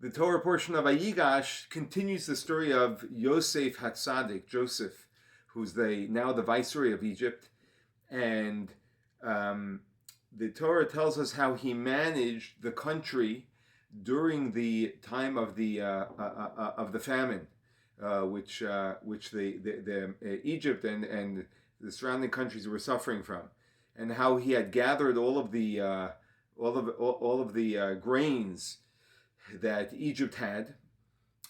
the Torah portion of Vayigash continues the story of Yosef Hatzadik, Joseph, who's now the viceroy of Egypt, and the Torah tells us how he managed the country during the time of the famine, which Egypt and the surrounding countries were suffering from, and how he had gathered all of the grains that Egypt had,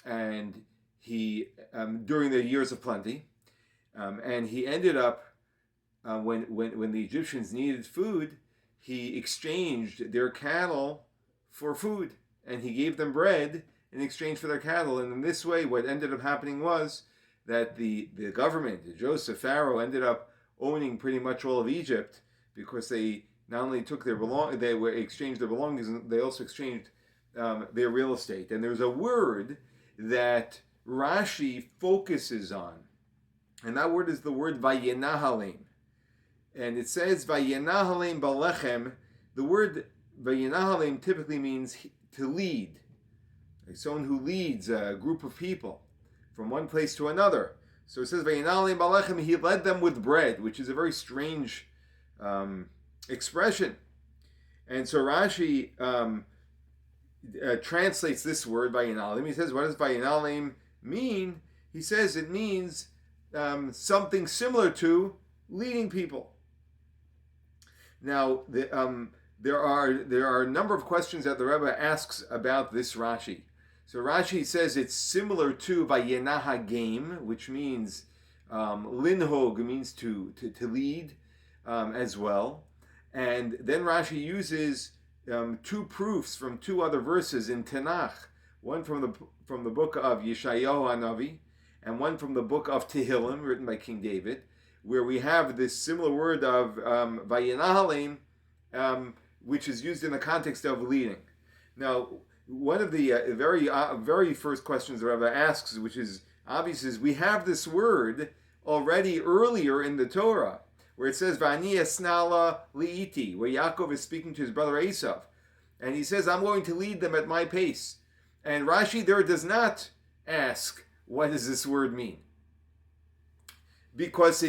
and he during the years of plenty, and he ended up when the Egyptians needed food, he exchanged their cattle for food, and he gave them bread in exchange for their cattle. And in this way, what ended up happening was that the government, Joseph, Pharaoh, ended up owning pretty much all of Egypt, because they not only took they were exchanged their belongings, they also exchanged their real estate. And there's a word that Rashi focuses on, and that word is the word Vayenahalim. And it says Vayenahalim balechem. The word Vayenahalim typically means to lead, like someone who leads a group of people from one place to another. So it says Vayenahalim balechem. He led them with bread, which is a very strange expression. And so Rashi translates this word Vayenahalim. He says, what does Vayenahalim mean? He says it means something similar to leading people. Now, there are a number of questions that the Rabbi asks about this Rashi. So Rashi says it's similar to Vayenahagim, which means linhog means to lead as well. And then Rashi uses two proofs from two other verses in Tanakh, one from the book of Yeshayahu Hanavi, and one from the book of Tehillim, written by King David, where we have this similar word of Vayenahalim, which is used in the context of leading. Now, one of the very first questions the Rabbi asks, which is obvious, is we have this word already earlier in the Torah, where it says Vani esnala liiti, where Yaakov is speaking to his brother Esav, and he says, I'm going to lead them at my pace. And Rashi there does not ask, what does this word mean? Because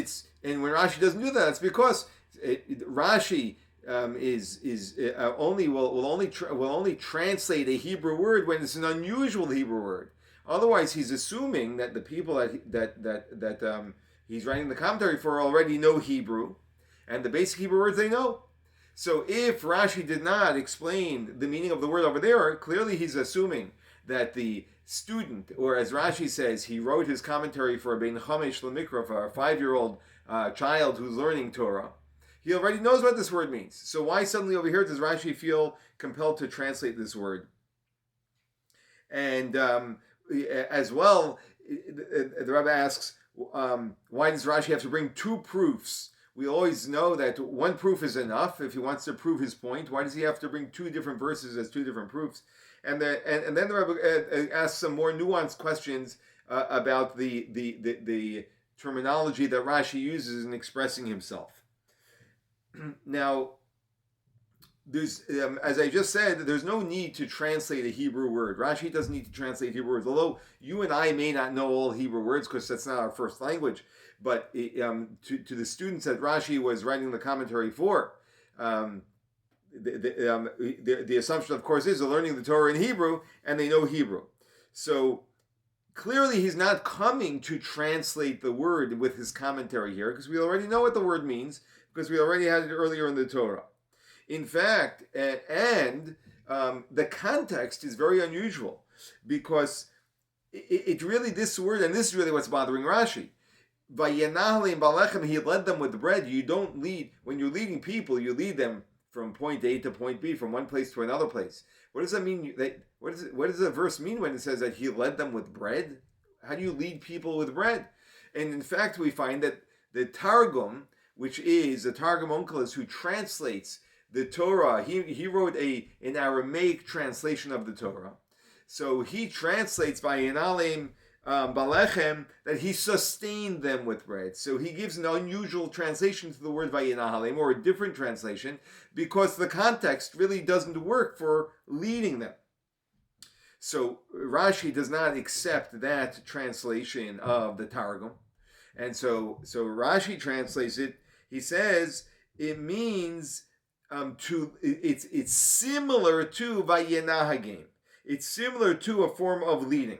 and when Rashi doesn't do that, it's because Rashi will only translate a Hebrew word when it's an unusual Hebrew word. Otherwise, he's assuming that the people that he's writing the commentary for already know Hebrew, and the basic Hebrew words they know. So if Rashi did not explain the meaning of the word over there, clearly he's assuming that the student, or as Rashi says, he wrote his commentary for a Ben Chamesh Lemikra, for a 5-year-old child who's learning Torah. He already knows what this word means. So why suddenly over here does Rashi feel compelled to translate this word? And as well, the Rabbi asks, why does Rashi have to bring two proofs? We always know that one proof is enough if he wants to prove his point. Why does he have to bring two different verses as two different proofs? And then the Rabbi asks some more nuanced questions about the terminology that Rashi uses in expressing himself. Now, there's, as I just said, there's no need to translate a Hebrew word. Rashi doesn't need to translate Hebrew words, although you and I may not know all Hebrew words because that's not our first language. But to the students that Rashi was writing the commentary for, the assumption, of course, is they're learning the Torah in Hebrew and they know Hebrew. So clearly he's not coming to translate the word with his commentary here, because we already know what the word means, because we already had it earlier in the Torah. In fact, the context is very unusual, because it really, this word, and this is really what's bothering Rashi. Vayenahalim balechem, he led them with bread. You don't lead, when you're leading people, you lead them from point A to point B, from one place to another place. What does that mean? What does the verse mean when it says that he led them with bread? How do you lead people with bread? And in fact, we find that the Targum, which is the Targum Onkelos, who translates the Torah, he wrote an Aramaic translation of the Torah. So he translates Vayenahalim balechem, that he sustained them with bread. So he gives an unusual translation to the word Vayenahalim, or a different translation, because the context really doesn't work for leading them. So Rashi does not accept that translation of the Targum. And so Rashi translates it. He says it means it's similar to Vayenahagim. It's similar to a form of leading.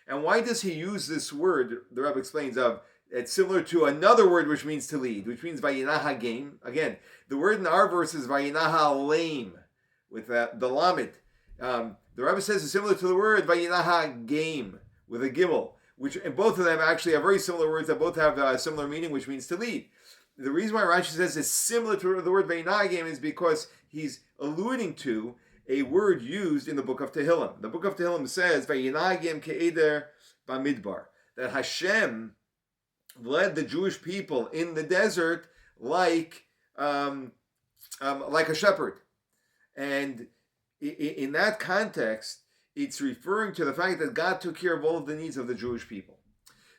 And why does he use this word? The Rabbi explains of it's similar to another word which means to lead, which means Vayenahagim. Again, the word in our verse is Vayenahaleim with the lamed. The Rabbi says it's similar to the word Vayenahagim with a gimel, which and both of them actually are very similar words that both have a similar meaning, which means to lead. The reason why Rashi says it's similar to the word Vayenahagim is because he's alluding to a word used in the book of Tehillim. The book of Tehillim says Vayenahagim ke'eder bamidbar, that Hashem led the Jewish people in the desert like a shepherd, and in that context, it's referring to the fact that God took care of all of the needs of the Jewish people.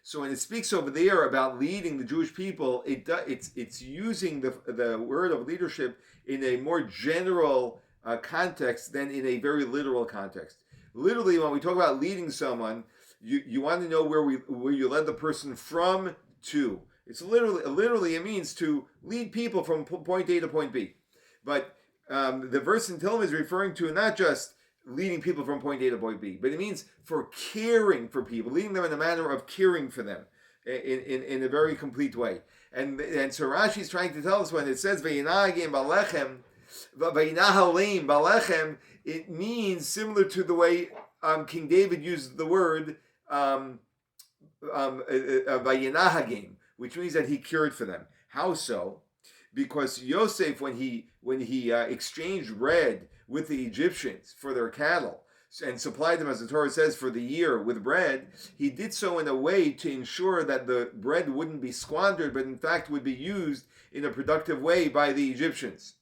So when it speaks over there about leading the Jewish people, it's using the word of leadership in a more general context than in a very literal context. Literally, when we talk about leading someone, you want to know where you led the person from to. It's literally it means to lead people from point A to point B. But the verse in Tehillim is referring to not just leading people from point A to point B, but it means for caring for people, leading them in a manner of caring for them in a very complete way. And so Rashi is trying to tell us when it says Vayinahagim balechem, Vayinahaleim balechem, it means similar to the way King David used the word Vayinahagim, which means that he cared for them. How so? Because Yosef, when he exchanged bread with the Egyptians for their cattle and supplied them, as the Torah says, for the year with bread, he did so in a way to ensure that the bread wouldn't be squandered, but in fact would be used in a productive way by the Egyptians,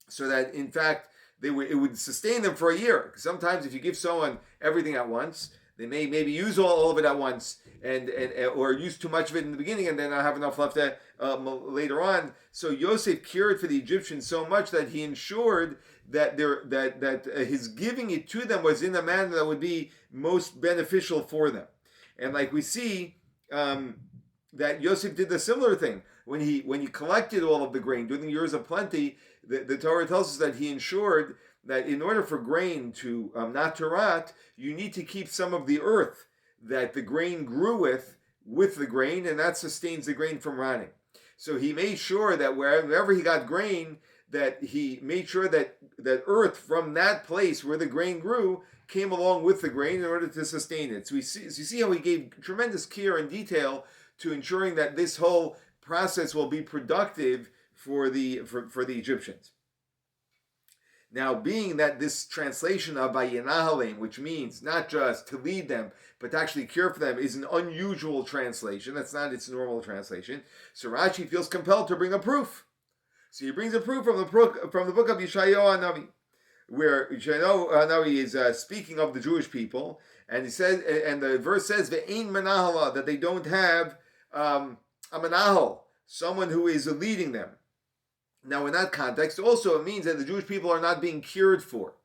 so that in fact it would sustain them for a year. Sometimes if you give someone everything at once, they may maybe use all of it at once, and or use too much of it in the beginning and then not have enough left later on. So Yosef cared for the Egyptians so much that he ensured that his giving it to them was in a manner that would be most beneficial for them. And like we see that Yosef did the similar thing when he collected all of the grain during the years of plenty. The Torah tells us that he ensured that in order for grain to not to rot, you need to keep some of the earth that the grain grew with the grain, and that sustains the grain from rotting. So he made sure that wherever he got grain, that he made sure that earth from that place where the grain grew came along with the grain in order to sustain it. So you see how he gave tremendous care and detail to ensuring that this whole process will be productive for the Egyptians. Now, being that this translation of Vayinahaleim, which means not just to lead them, but to actually care for them, is an unusual translation. That's not its normal translation. So Rashi feels compelled to bring a proof. So he brings a proof from the book of Yeshayahu Hanavi, where Yeshayahu Hanavi is speaking of the Jewish people, and he says, and the verse says, "Ve'ein menahala," that they don't have a menahal, someone who is leading them. Now, in that context, also it means that the Jewish people are not being cared for.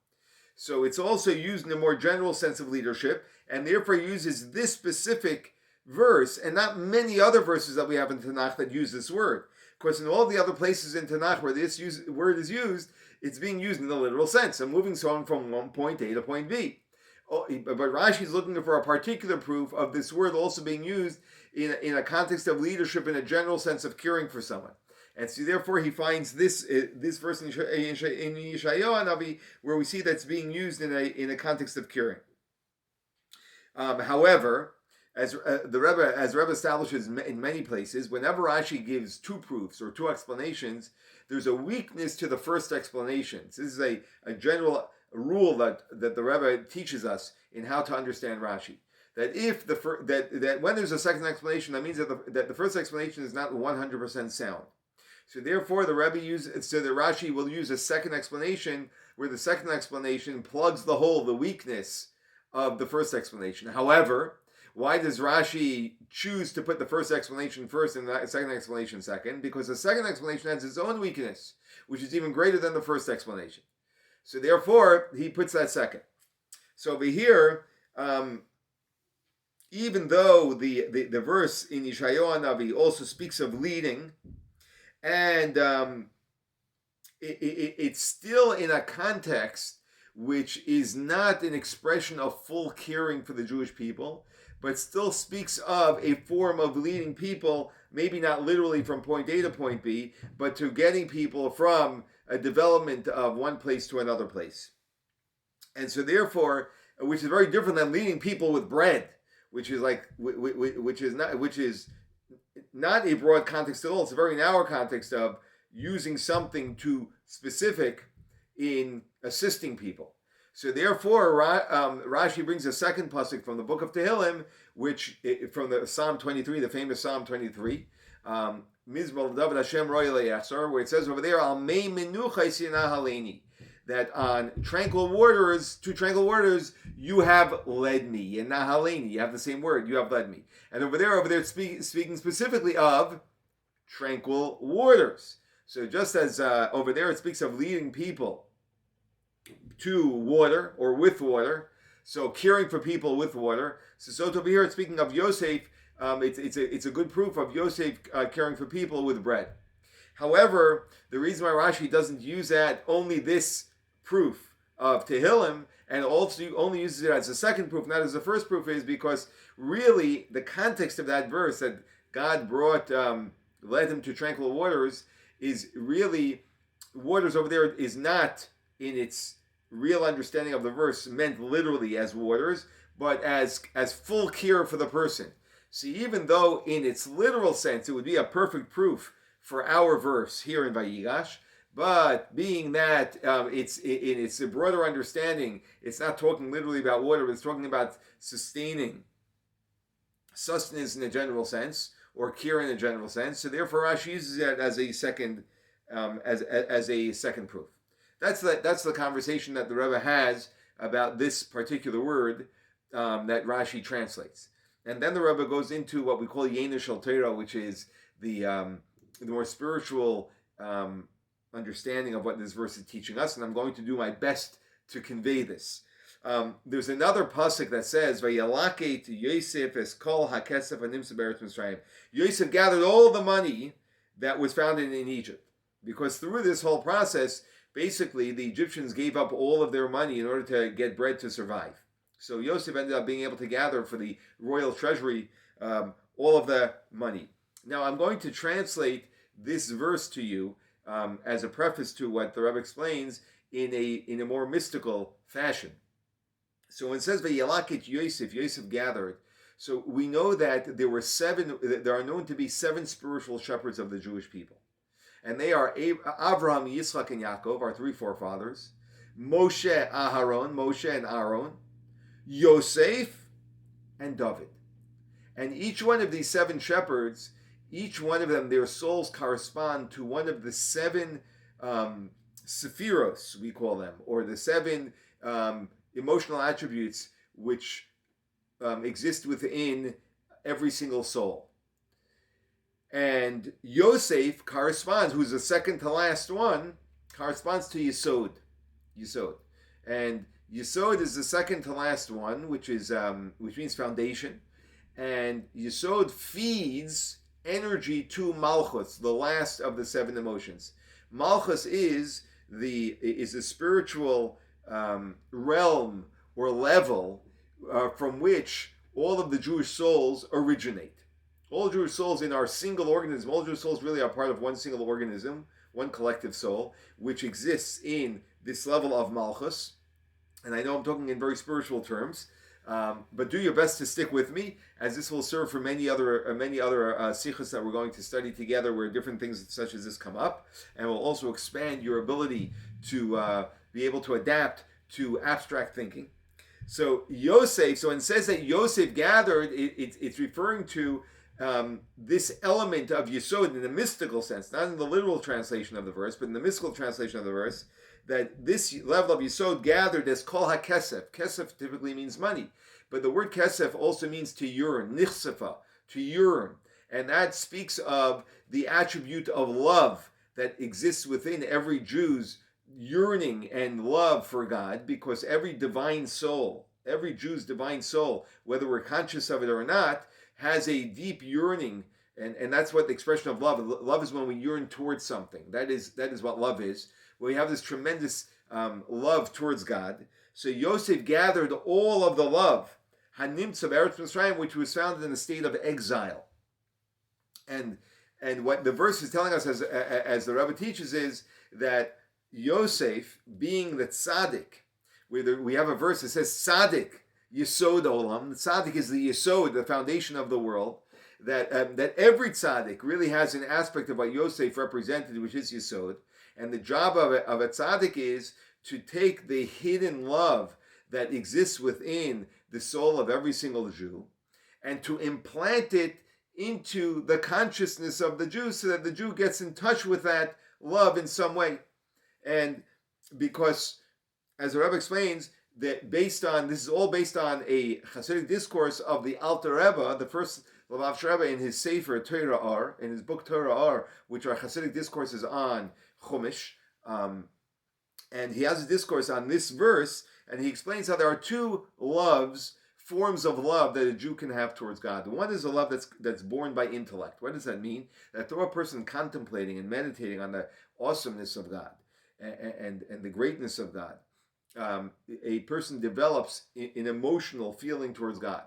So it's also used in a more general sense of leadership, and therefore uses this specific verse and not many other verses that we have in Tanakh that use this word. Of course, in all the other places in Tanakh where this word is used, it's being used in the literal sense. I'm moving someone from one point A to point B. But Rashi is looking for a particular proof of this word also being used in a context of leadership in a general sense of caring for someone. And so therefore he finds this verse in Yeshayahu Hanavi where we see that's being used in a context of curing. However, as the Rebbe establishes in many places, whenever Rashi gives two proofs or two explanations, there's a weakness to the first explanation. So this is a general rule that the Rebbe teaches us in how to understand Rashi. That if that when there's a second explanation, that means that the first explanation is not 100% sound. So therefore, the Rashi will use a second explanation, where the second explanation plugs the hole, the weakness of the first explanation. However, why does Rashi choose to put the first explanation first and the second explanation second? Because the second explanation has its own weakness, which is even greater than the first explanation. So therefore, he puts that second. So over here, even though the verse in Yeshayahu Navi also speaks of leading, and it's still in a context which is not an expression of full caring for the Jewish people, but still speaks of a form of leading people, maybe not literally from point A to point B, but to getting people from a development of one place to another place. And so therefore, which is very different than leading people with bread, which is not a broad context at all. It's a very narrow context of using something too specific in assisting people. So therefore, Rashi brings a second pasuk from the book of Tehillim, which from the Psalm 23, the famous Psalm 23, Mizmor David Hashem Roy Yachzor, where it says over there, Al mei menucha yisina haleni, that on tranquil waters, to tranquil waters, you have led me. And nahaleni, you have the same word, you have led me. And over there, it's speaking specifically of tranquil waters. So just as over there it speaks of leading people to water or with water, so caring for people with water. So over here it's speaking of Yosef. It's a good proof of Yosef caring for people with bread. However, the reason why Rashi doesn't use that only this proof of Tehillim and also only uses it as a second proof, not as the first proof, is because really the context of that verse that God led him to tranquil waters is really, waters over there is not in its real understanding of the verse meant literally as waters, but as full care for the person. See, even though in its literal sense it would be a perfect proof for our verse here in Vayigash, but being that it's in its broader understanding, it's not talking literally about water, but it's talking about sustaining sustenance in a general sense, or care in a general sense. So therefore, Rashi uses it as a second as a second proof. That's the conversation that the Rebbe has about this particular word that Rashi translates. And then the Rebbe goes into what we call Yena Shel Torah, which is the more spiritual understanding of what this verse is teaching us, and I'm going to do my best to convey this. There's another pasuk that says, "Vayalaket Yosef es kol hakesef hanimtza be'eretz Mitzrayim." Yosef gathered all the money that was found in Egypt, because through this whole process, basically the Egyptians gave up all of their money in order to get bread to survive. So Yosef ended up being able to gather for the royal treasury all of the money. Now I'm going to translate this verse to you as a preface to what the Rebbe explains in a more mystical fashion. So when it says Vayalaket Yosef gathered, so we know that there are known to be 7 spiritual shepherds of the Jewish people. And they are Avraham, Yitzchak, and Yaakov, our 3 forefathers, Moshe and Aaron, Yosef, and David. And each one of these 7 shepherds, each one of them, their souls correspond to one of the 7 sephiros, we call them, or the 7 emotional attributes which exist within every single soul. And Yosef corresponds, who's the second to last one, corresponds to Yesod. And Yesod is the second to last one, which means foundation. And Yesod feeds energy to Malchus, the last of the 7 emotions. Malchus is the spiritual realm or level from which all of the Jewish souls originate. All Jewish souls in our single organism, all Jewish souls really are part of one single organism, one collective soul, which exists in this level of Malchus. And I know I'm talking in very spiritual terms, but do your best to stick with me, as this will serve for many other sichos that we're going to study together, where different things such as this come up, and will also expand your ability to be able to adapt to abstract thinking. So Yosef, so when it says that Yosef gathered, it's referring to this element of Yesod in the mystical sense, not in the literal translation of the verse, but in the mystical translation of the verse, that this level of Yesod gathered as kol ha-kesef. Kesef typically means money, but the word kesef also means to yearn, nichsefa, to yearn, and that speaks of the attribute of love that exists within every Jew's yearning and love for God, because every divine soul, every Jew's divine soul, whether we're conscious of it or not, has a deep yearning, and that's what the expression of love. Love is when we yearn towards something. That is what love is. When we have this tremendous love towards God. So Yosef gathered all of the love, Hanimtz of Eretz Mitzrayim, which was found in a state of exile. And what the verse is telling us, as the Rabbi teaches, is that Yosef, being the tzaddik, we have a verse that says tzaddik yesod olam. The tzaddik is the yesod, the foundation of the world. That every tzaddik really has an aspect of what Yosef represented, which is yesod. And the job of a tzaddik is to take the hidden love that exists within the soul of every single Jew and to implant it into the consciousness of the Jew, so that the Jew gets in touch with that love in some way. And because, as the Rebbe explains, that this is all based on a Hasidic discourse of the Alter Rebbe, the first Lavav Rebbe, in his Sefer Torah Or, in his book Torah Or, which are Hasidic discourses on Chumash. And he has a discourse on this verse, and he explains how there are two forms of love that a Jew can have towards God. One is a love that's born by intellect. What does that mean? That through a person contemplating and meditating on the awesomeness of God and the greatness of God, a person develops an emotional feeling towards God.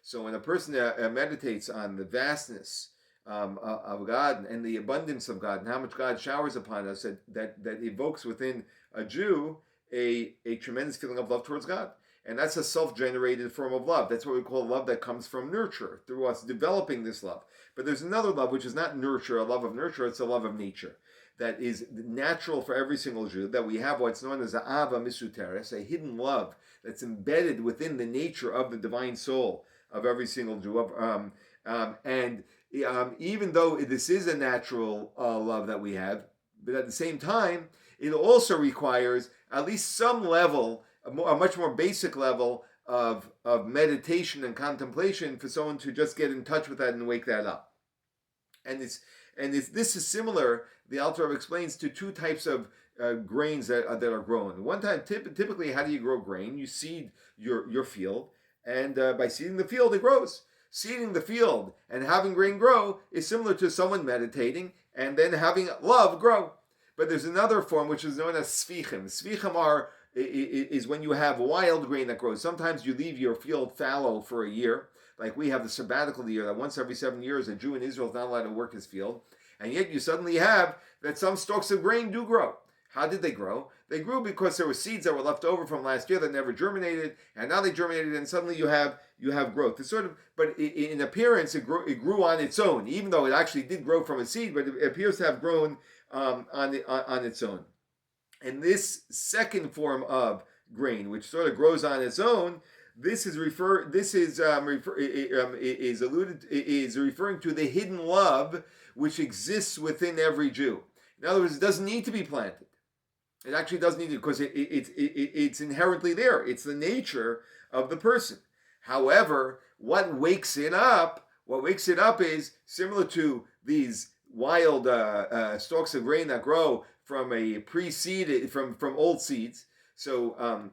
So when a person meditates on the vastness of God and the abundance of God and how much God showers upon us, that evokes within a Jew a tremendous feeling of love towards God. And that's a self-generated form of love. That's what we call love that comes from nurture, through us developing this love. But there's another love, which is not nurture, a love of nurture, it's a love of nature. That is natural for every single Jew, that we have what's known as a ava misuteres, a hidden love that's embedded within the nature of the divine soul of every single Jew. Even though this is a natural love that we have, but at the same time, it also requires at least some level, a much more basic level of meditation and contemplation for someone to just get in touch with that and wake that up. This is similar, the Alter Rebbe explains, to two types of grains that are grown. One time, typically, how do you grow grain? You seed your field, and by seeding the field, it grows. Seeding the field and having grain grow is similar to someone meditating and then having love grow. But there's another form which is known as svichim. Svichim is when you have wild grain that grows. Sometimes you leave your field fallow for a year, like we have the sabbatical year, that once every 7 years a Jew in Israel is not allowed to work his field, and yet you suddenly have that some stalks of grain do grow. How did they grow? They grew because there were seeds that were left over from last year that never germinated, and now they germinated, and suddenly you have growth. It's sort of, but in appearance, it grew on its own, even though it actually did grow from a seed, but it appears to have grown on its own. And this second form of grain, which sort of grows on its own, is referring to the hidden love which exists within every Jew. In other words, it doesn't need to be planted. It actually doesn't need to, because it's inherently there. It's the nature of the person. However, what wakes it up is similar to these wild stalks of grain that grow from a pre-seed, from old seeds. So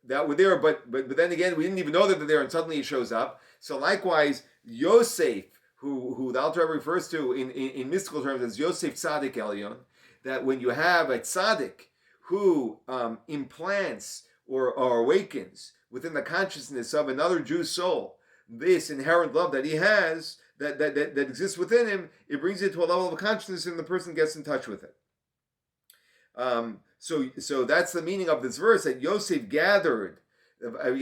that were there, but then again, we didn't even know that they're there, and suddenly it shows up. So likewise, Yosef, who the Alter Rebbe refers to in mystical terms as Yosef Tzaddik Elyon, that when you have a tzaddik who implants or awakens within the consciousness of another Jew's soul this inherent love that he has, that exists within him, it brings it to a level of consciousness, and the person gets in touch with it. So that's the meaning of this verse, that Yosef gathered, that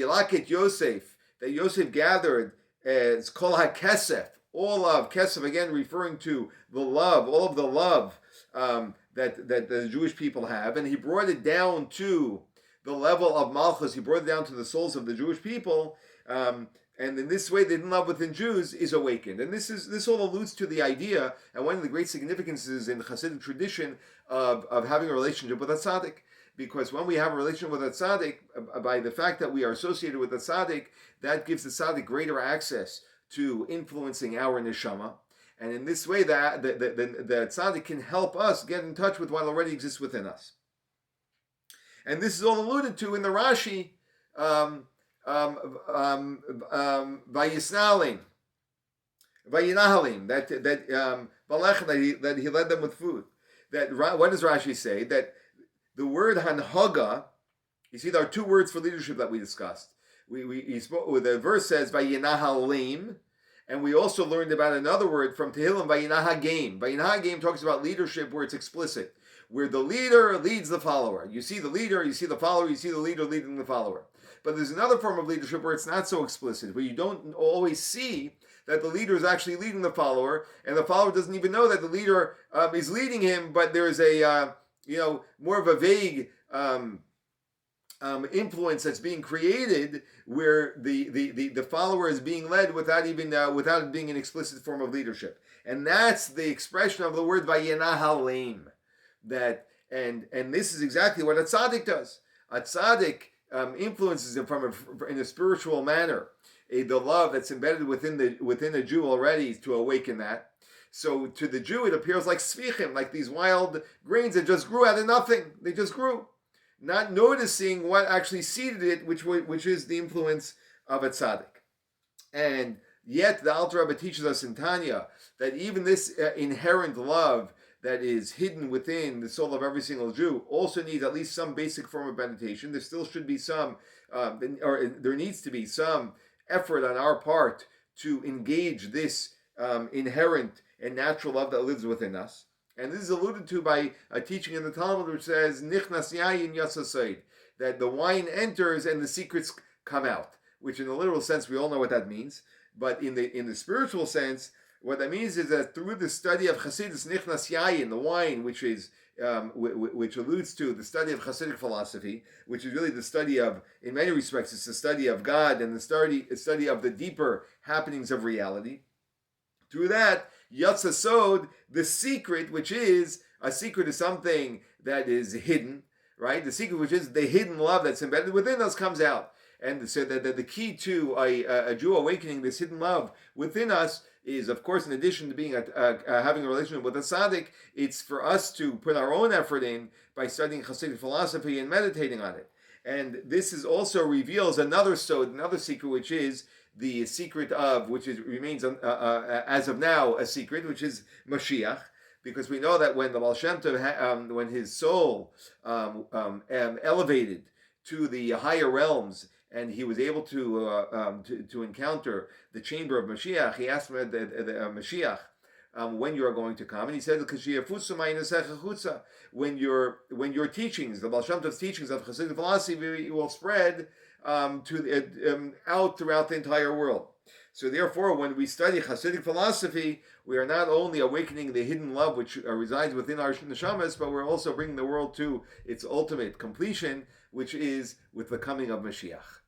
Yosef gathered as kol ha-kesef, all of kesef, again referring to the love, all of the love that the Jewish people have, and he brought it down to the level of malchus. He brought it down to the souls of the Jewish people, and in this way, the hidden love within Jews is awakened. And this all alludes to the idea, and one of the great significances in the Hasidic tradition of having a relationship with a tzaddik. Because when we have a relationship with a tzaddik, by the fact that we are associated with a tzaddik, that gives the tzaddik greater access to influencing our neshama. And in this way, the tzaddik can help us get in touch with what already exists within us. And this is all alluded to in the Rashi, Vayisnalim, Vayinahalim, that he led them with food. What does Rashi say? That the word Hanhaga, you see, there are two words for leadership that we discussed. The verse says Vayinahalim, and we also learned about another word from Tehillim, Vayinahagim. Vayinahagim talks about leadership where it's explicit, where the leader leads the follower. You see the leader, you see the follower, you see the leader leading the follower. But there's another form of leadership where it's not so explicit, where you don't always see that the leader is actually leading the follower, and the follower doesn't even know that the leader is leading him, but there is a more of a vague influence that's being created where the follower is being led without it being an explicit form of leadership. And that's the expression of the word Vayinahalim. That and this is exactly what a tzaddik does. A tzaddik influences him in a spiritual manner. The love that's embedded within a Jew already to awaken that. So to the Jew, it appears like svichim, like these wild grains that just grew out of nothing. They just grew, not noticing what actually seeded it, which is the influence of a tzaddik. And yet the Alter Rebbe teaches us in Tanya that even this inherent love that is hidden within the soul of every single Jew also needs at least some basic form of meditation. There still should be some, there needs to be some effort on our part to engage this inherent and natural love that lives within us. And this is alluded to by a teaching in the Talmud which says, Nichnas yayin yasasaid, that the wine enters and the secrets come out, which in the literal sense we all know what that means. But in the spiritual sense, what that means is that through the study of Chassidus Nichnas Yayin, the wine, which alludes to the study of Chassidic philosophy, which is really the study of, in many respects, it's the study of God and the study of the deeper happenings of reality. Through that, Yatsa Sod, the secret, which is, a secret is something that is hidden, right? The secret, which is the hidden love that's embedded within us, comes out. And so that the key to a Jew awakening this hidden love within us is, of course, in addition to being having a relationship with a tzaddik, it's for us to put our own effort in by studying Hasidic philosophy and meditating on it. And this is also reveals another secret, which is the secret of, remains as of now a secret, which is Mashiach. Because we know that when the Baal Shem Tov, when his soul elevated to the higher realms, and he was able to encounter the chamber of Mashiach, he asked Mashiach when you are going to come, and he said, when your teachings, the Baal Shem Tov's teachings of Hasidic philosophy, will spread out throughout the entire world. So therefore, when we study Hasidic philosophy, we are not only awakening the hidden love which resides within our neshamas, but we're also bringing the world to its ultimate completion, which is with the coming of Mashiach.